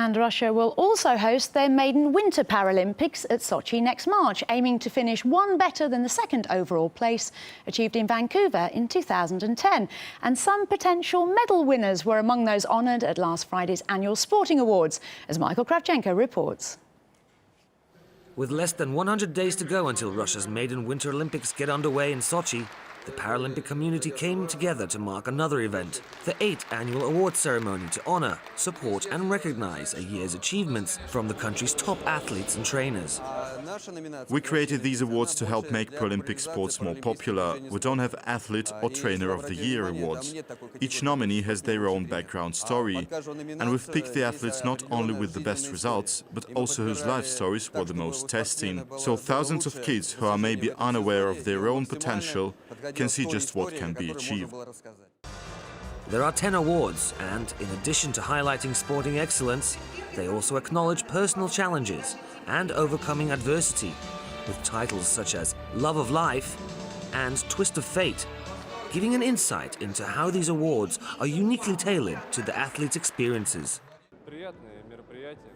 And Russia will also host their maiden Winter Paralympics at Sochi next March, aiming to finish one better than the second overall place achieved in Vancouver in 2010. And some potential medal winners were among those honoured at last Friday's annual Sporting Awards, as Michael Kravchenko reports. With less than 100 days to go until Russia's maiden Winter Olympics get underway in Sochi, the Paralympic community came together to mark another event, the 8th annual awards ceremony to honour, support and recognise a year's achievements from the country's top athletes and trainers. We created these awards to help make Paralympic sports more popular. We don't have Athlete or Trainer of the Year awards. Each nominee has their own background story, and we've picked the athletes not only with the best results, but also whose life stories were the most testing. So thousands of kids who are maybe unaware of their own potential can see just what can be achieved. There are 10 awards, and in addition to highlighting sporting excellence, they also acknowledge personal challenges and overcoming adversity, with titles such as Love of Life and Twist of Fate, giving an insight into how these awards are uniquely tailored to the athletes' experiences.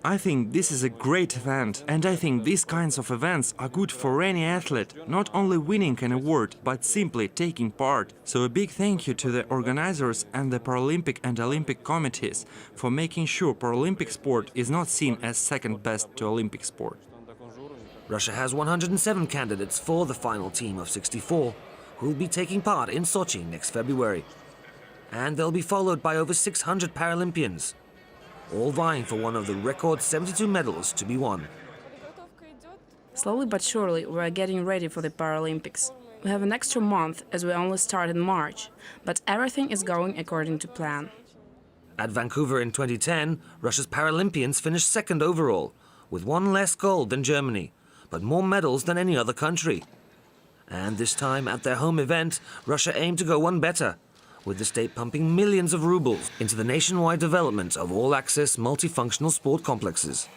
I think this is a great event, and I think these kinds of events are good for any athlete, not only winning an award, but simply taking part. So a big thank you to the organizers and the Paralympic and Olympic committees for making sure Paralympic sport is not seen as second best to Olympic sport. Russia has 107 candidates for the final team of 64, who will be taking part in Sochi next February. And they'll be followed by over 600 Paralympians, all vying for one of the record 72 medals to be won. Slowly but surely, we are getting ready for the Paralympics. We have an extra month, as we only start in March, but everything is going according to plan. At Vancouver in 2010, Russia's Paralympians finished second overall, with one less gold than Germany, but more medals than any other country. And this time, at their home event, Russia aimed to go one better, with the state pumping millions of rubles into the nationwide development of all-access multifunctional sport complexes.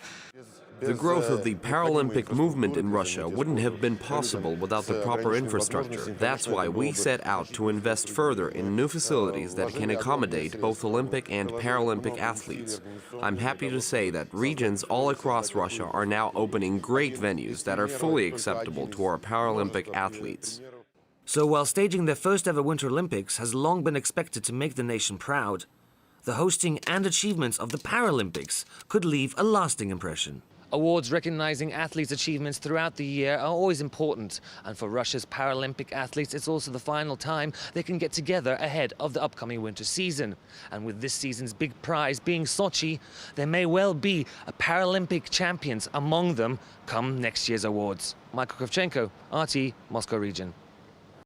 The growth of the Paralympic movement in Russia wouldn't have been possible without the proper infrastructure. That's why we set out to invest further in new facilities that can accommodate both Olympic and Paralympic athletes. I'm happy to say that regions all across Russia are now opening great venues that are fully acceptable to our Paralympic athletes. So while staging their first ever Winter Olympics has long been expected to make the nation proud, the hosting and achievements of the Paralympics could leave a lasting impression. Awards recognizing athletes' achievements throughout the year are always important, and for Russia's Paralympic athletes it's also the final time they can get together ahead of the upcoming winter season. And with this season's big prize being Sochi, there may well be a Paralympic champions among them come next year's awards. Michael Kravchenko, RT, Moscow region.